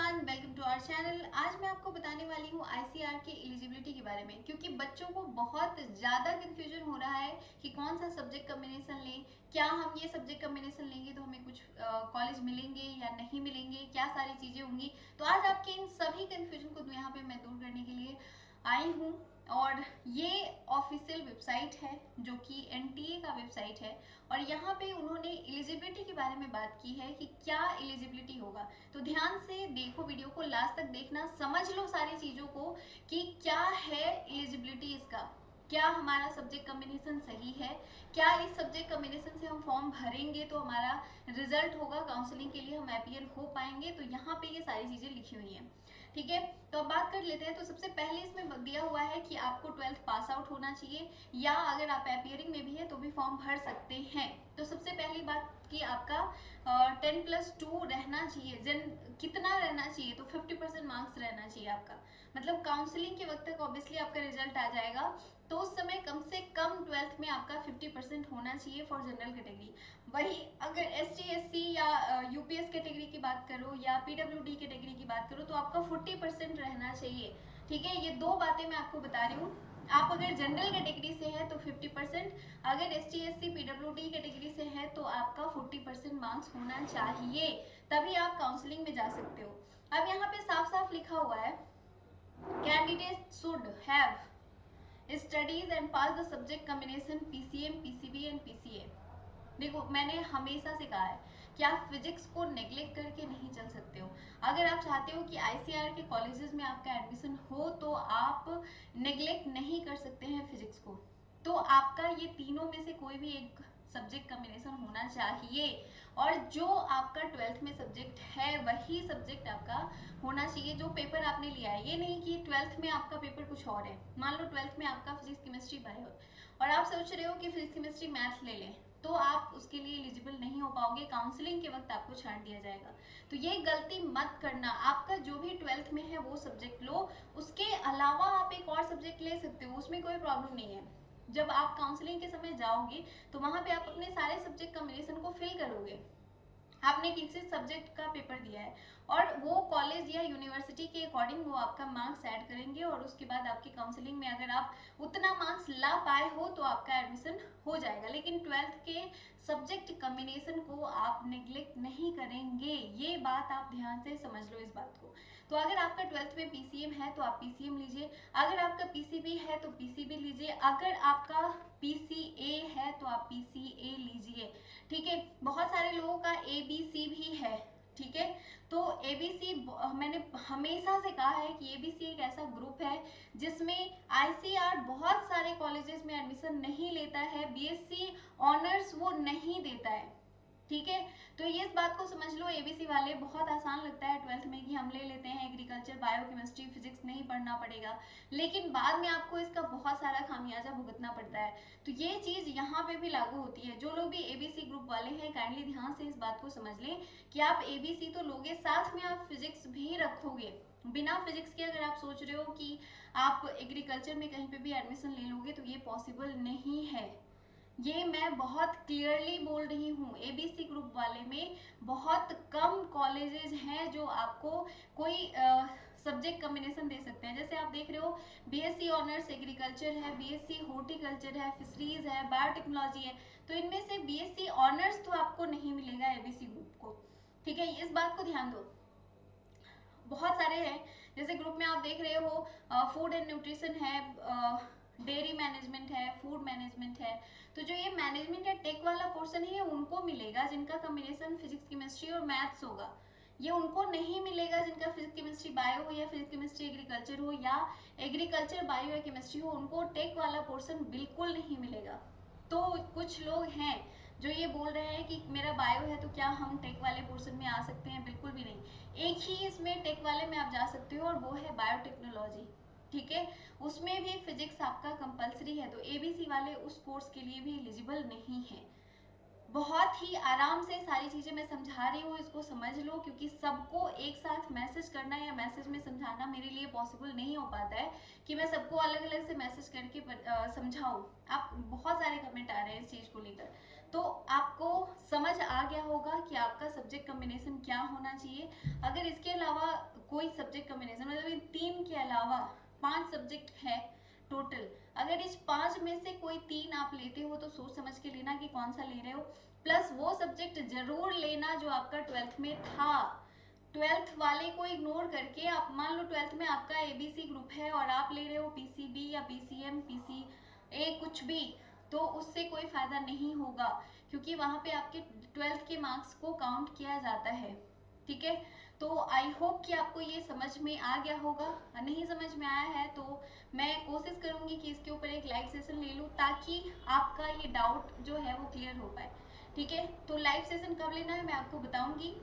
Everyone, welcome to our channel. आज मैं आपको बताने वाली हूँ आईसीआर की एलिजिबिलिटी के बारे में, क्योंकि बच्चों को बहुत ज़्यादा कंफ्यूजन हो रहा है कि कौन सा सब्जेक्ट कॉम्बिनेशन लें, क्या हम ये सब्जेक्ट कॉम्बिनेशन लेंगे तो हमें कुछ कॉलेज मिलेंगे या नहीं मिलेंगे, क्या सारी चीज़ें होंगी। तो आज आपके इन सभी कंफ्यूजन को यहाँ पे मैं दूर करने के लिए आई हूँ। और ये ऑफिशियल वेबसाइट है जो कि एनटीए का वेबसाइट है, और यहाँ पे उन्होंने एलिजिबिलिटी के बारे में बात की है कि क्या एलिजिबिलिटी होगा। तो ध्यान से देखो, वीडियो को लास्ट तक देखना, समझ लो सारी चीज़ों को कि क्या है एलिजिबिलिटी इसका, क्या हमारा सब्जेक्ट कॉम्बिनेशन सही है, क्या इस सब्जेक्ट कॉम्बिनेशन से हम फॉर्म भरेंगे तो हमारा रिजल्ट होगा, काउंसलिंग के लिए हम अपीयर हो पाएंगे। तो यहाँ पे ये सारी चीज़ें लिखी हुई हैं, ठीक है। तो अब बात कर लेते हैं। तो सबसे पहले इसमें दिया हुआ है कि आपको 12th पास आउट होना चाहिए, या अगर आप अपीयरिंग में भी है तो भी फॉर्म भर सकते हैं। तो सबसे पहली बात कि आपका 10+2 रहना चाहिए। कितना रहना चाहिए, तो 50% मार्क्स रहना चाहिए आपका। मतलब काउंसलिंग के वक्त तक ऑब्वियसली आपका रिजल्ट आ जाएगा, तो उस समय कम से कम 12th में आपका 50% होना चाहिए फॉर जनरल कैटेगरी। वही अगर ST SC या यूपीएस कैटेगरी की बात करो या PWD कैटेगरी की बात करो तो आपका 40% रहना चाहिए, ठीक है। ये दो बातें मैं आपको बता रही हूँ। आप अगर जनरल कैटेगरी से है तो 50%, अगर ST SC PWD कैटेगरी से है तो आपका 40% मार्क्स होना चाहिए, तभी आप काउंसलिंग में जा सकते हो। अब यहाँ पे साफ साफ लिखा हुआ है, candidate should have studies and pass the subject combination PCM PCB and PCA। देखो, मैंने हमेशा से कहा है कि आप फिजिक्स को नेग्लेक्ट करके नहीं चल सकते हो। अगर आप चाहते हो कि आईसीआर के कॉलेजेस में आपका एडमिशन हो तो आप नेग्लेक्ट नहीं कर सकते हैं फिजिक्स को। तो आपका ये तीनों में से कोई भी एक सब्जेक्ट कॉम्बिनेशन होना चाहिए, और जो आपका 12th में सब्जेक्ट है वही सब्जेक्ट आपका होना चाहिए जो पेपर आपने लिया है। ये नहीं कि 12th में आपका पेपर कुछ और है। मान लो 12th में आपका फिजिक्स केमिस्ट्री बायो और आप सोच रहे हो कि फिजिक्स केमिस्ट्री मैथ ले लें, तो आप उसके लिए एलिजिबल नहीं हो पाओगे, काउंसलिंग के वक्त आपको छांट दिया जाएगा। तो ये गलती मत करना। आपका जो भी 12th में है वो सब्जेक्ट लो, उसके अलावा आप एक और सब्जेक्ट ले सकते हो, उसमें कोई प्रॉब्लम नहीं है। जब आप काउंसलिंग के समय जाओगे तो वहां पे आप अपने सारे सब्जेक्ट कॉम्बिनेशन को फिल करोगे। आपने किसी सब्जेक्ट का पेपर दिया है और वो कॉलेज या यूनिवर्सिटी के अकॉर्डिंग वो आपका मार्क्स ऐड करेंगे, और उसके बाद आपकी काउंसलिंग में अगर आप उतना मार्क्स ला पाए हो तो आपका एडमिशन हो जाएगा। लेकिन 12th के सब्जेक्ट कॉम्बिनेशन को आप नेग्लेक्ट नहीं करेंगे, ये बात आप ध्यान से समझ लो इस बात को। तो अगर आपका 12th में PCM है तो आप PCM लीजिए, अगर आपका PCB है तो PCB लीजिए, अगर आपका PCA है तो आप PCA लीजिए, ठीक है। बहुत सारे लोगों का ABC भी है, ठीक है। तो ABC मैंने हमेशा से कहा है कि ABC एक ऐसा ग्रुप है जिसमें आईसीआर बहुत सारे कॉलेजेस में एडमिशन नहीं लेता है, BSc ऑनर्स वो नहीं देता है, ठीक है। तो ये इस बात को समझ लो, एबीसी वाले बहुत आसान लगता है 12th में कि हम ले लेते हैं एग्रीकल्चर बायो केमिस्ट्री फिजिक्स नहीं पढ़ना पड़ेगा, लेकिन बाद में आपको इसका बहुत सारा खामियाजा भुगतना पड़ता है। तो ये चीज यहाँ पे भी लागू होती है। जो लोग भी एबीसी ग्रुप वाले हैं काइंडली ध्यान से इस बात को समझ लें कि आप एबीसी तो लोगे, साथ में आप फिजिक्स भी रखोगे। बिना फिजिक्स के अगर आप सोच रहे हो कि आप एग्रीकल्चर में कहीं पे भी एडमिशन ले लोगे तो ये पॉसिबल नहीं है। ये मैं बहुत क्लियरली बोल रही हूँ। एबीसी ग्रुप वाले में बहुत कम कॉलेजेस हैं जो आपको कोई सब्जेक्ट कॉम्बिनेशन दे सकते हैं। जैसे आप देख रहे हो, बीएससी ऑनर्स एग्रीकल्चर है, बीएससी हॉर्टिकल्चर है, फिशरीज है, बायोटेक्नोलॉजी है, तो इनमें से बीएससी ऑनर्स तो आपको नहीं मिलेगा एबीसी ग्रुप को, ठीक है। इस बात को ध्यान दो। बहुत सारे हैं, जैसे ग्रुप में आप देख रहे हो फूड एंड न्यूट्रिशन है, डेयरी मैनेजमेंट है, फूड मैनेजमेंट है। तो जो ये मैनेजमेंट या टेक वाला पोर्शन है उनको मिलेगा जिनका कॉम्बिनेशन फिजिक्स केमिस्ट्री और मैथ्स होगा। ये उनको नहीं मिलेगा जिनका फिजिक्स केमिस्ट्री बायो हो या फिजिक्स केमिस्ट्री एग्रीकल्चर हो या एग्रीकल्चर बायो या केमिस्ट्री हो, उनको टेक वाला पोर्शन बिल्कुल नहीं मिलेगा। तो कुछ लोग हैं जो ये बोल रहे हैं कि मेरा बायो है तो क्या हम टेक वाले पोर्शन में आ सकते हैं, बिल्कुल भी नहीं। एक ही इसमें टेक वाले में आप जा सकते हो और वो है बायोटेक्नोलॉजी, ठीक है। उसमें भी फिजिक्स आपका कंपलसरी है, तो एबीसी वाले उस कोर्स के लिए भी एलिजिबल नहीं है। बहुत ही आराम से सारी चीजें मैं समझा रही हूँ, इसको समझ लो, क्योंकि सबको एक साथ मैसेज करना या मैसेज में समझाना मेरे लिए पॉसिबल नहीं हो पाता है कि मैं सबको अलग अलग से मैसेज करके समझाऊँ। आप बहुत सारे कमेंट आ रहे हैं इस चीज को लेकर, तो आपको समझ आ गया होगा कि आपका सब्जेक्ट कॉम्बिनेशन क्या होना चाहिए। अगर इसके अलावा कोई सब्जेक्ट कॉम्बिनेशन, मतलब इन 3 के अलावा 5 सब्जेक्ट है टोटल, अगर इस 5 में से कोई 3 आप लेते हो तो सोच समझ के लेना कि कौन सा ले रहे हो। प्लस वो सब्जेक्ट जरूर लेना जो आपका 12th में था। 12th वाले को इग्नोर करके, आप मान लो 12th में आपका एबीसी ग्रुप है और आप ले रहे हो पीसीबी या पीसीएम पीसीए कुछ भी, तो उससे कोई फायदा नहीं होगा, क्योंकि वहां पे आपके 12th के मार्क्स को काउंट किया जाता है। ठीक है, तो आई होप कि आपको ये समझ में आ गया होगा। नहीं समझ में आया है तो मैं कोशिश करूंगी कि इसके ऊपर एक लाइव सेशन ले लूँ, ताकि आपका ये डाउट जो है वो क्लियर हो पाए। ठीक है, तो लाइव सेशन कब लेना है मैं आपको बताऊंगी।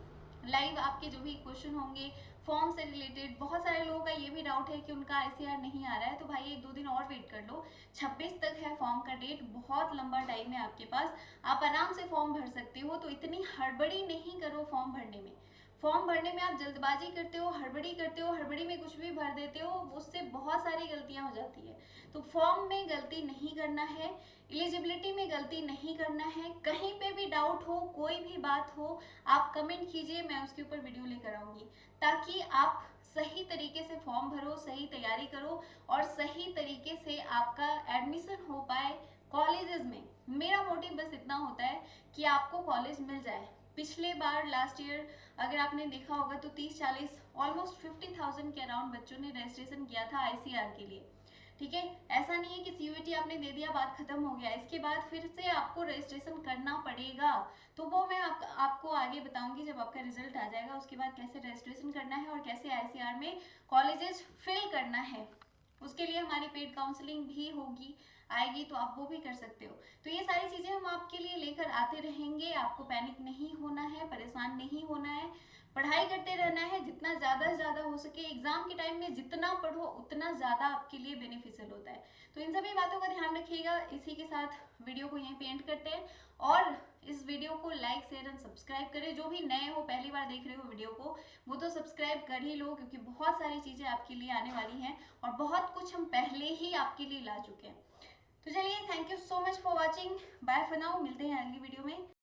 लाइव आपके जो भी क्वेश्चन होंगे फॉर्म से रिलेटेड, बहुत सारे लोगों का ये भी डाउट है कि उनका आईसीआर नहीं आ रहा है, तो भाई 1-2 दिन और वेट कर लो। 26 तक है फॉर्म का डेट, बहुत लंबा टाइम है आपके पास, आप आराम से फॉर्म भर सकते हो। तो इतनी हड़बड़ी नहीं करो फॉर्म भरने में। फॉर्म भरने में आप जल्दबाजी करते हो, हड़बड़ी करते हो, हड़बड़ी में कुछ भी भर देते हो, उससे बहुत सारी गलतियां हो जाती है। तो फॉर्म में गलती नहीं करना है, एलिजिबिलिटी में गलती नहीं करना है। कहीं पे भी डाउट हो, कोई भी बात हो, आप कमेंट कीजिए, मैं उसके ऊपर वीडियो लेकर आऊंगी, ताकि आप सही तरीके से फॉर्म भरो, सही तैयारी करो और सही तरीके से आपका एडमिशन हो पाए कॉलेजेस में। मेरा मोटिव बस इतना होता है कि आपको कॉलेज मिल जाए। पिछले बार लास्ट ईयर अगर आपने देखा होगा तो 30-40 ऑलमोस्ट 50,000 के अराउंड बच्चों ने रजिस्ट्रेशन किया था आईसीआर के लिए। ठीक है, ऐसा नहीं है कि सीयूईटी आपने दे दिया बात खत्म हो गया, इसके बाद फिर से आपको रजिस्ट्रेशन करना पड़ेगा। तो वो मैं आपको आगे बताऊंगी जब आपका रिजल्ट आ जाएगा, उसके बाद कैसे रजिस्ट्रेशन करना है और कैसे आईसीआर में कॉलेजेस फिल करना है। उसके लिए हमारी पेड काउंसलिंग भी होगी, आएगी, तो आप वो भी कर सकते हो। तो ये सारी चीजें हम आपके लिए लेकर आते रहेंगे, आपको पैनिक नहीं होना है, परेशान नहीं होना है, पढ़ाई करते रहना है जितना ज्यादा से ज्यादा हो सके। एग्जाम के टाइम में जितना पढ़ो उतना ज्यादा आपके लिए बेनिफिशियल होता है। तो इन सभी बातों का ध्यान रखिएगा। इसी के साथ वीडियो को यहीं पे एंड करते हैं, और इस वीडियो को लाइक शेयर एंड सब्सक्राइब करें। जो भी नए हो, पहली बार देख रहे हो वीडियो को, वो तो सब्सक्राइब कर ही लो, क्योंकि बहुत सारी चीजें आपके लिए आने वाली हैं और बहुत कुछ हम पहले ही आपके लिए ला चुके हैं। तो चलिए, thank you so much for watching, bye for now, मिलते हैं अगली वीडियो में।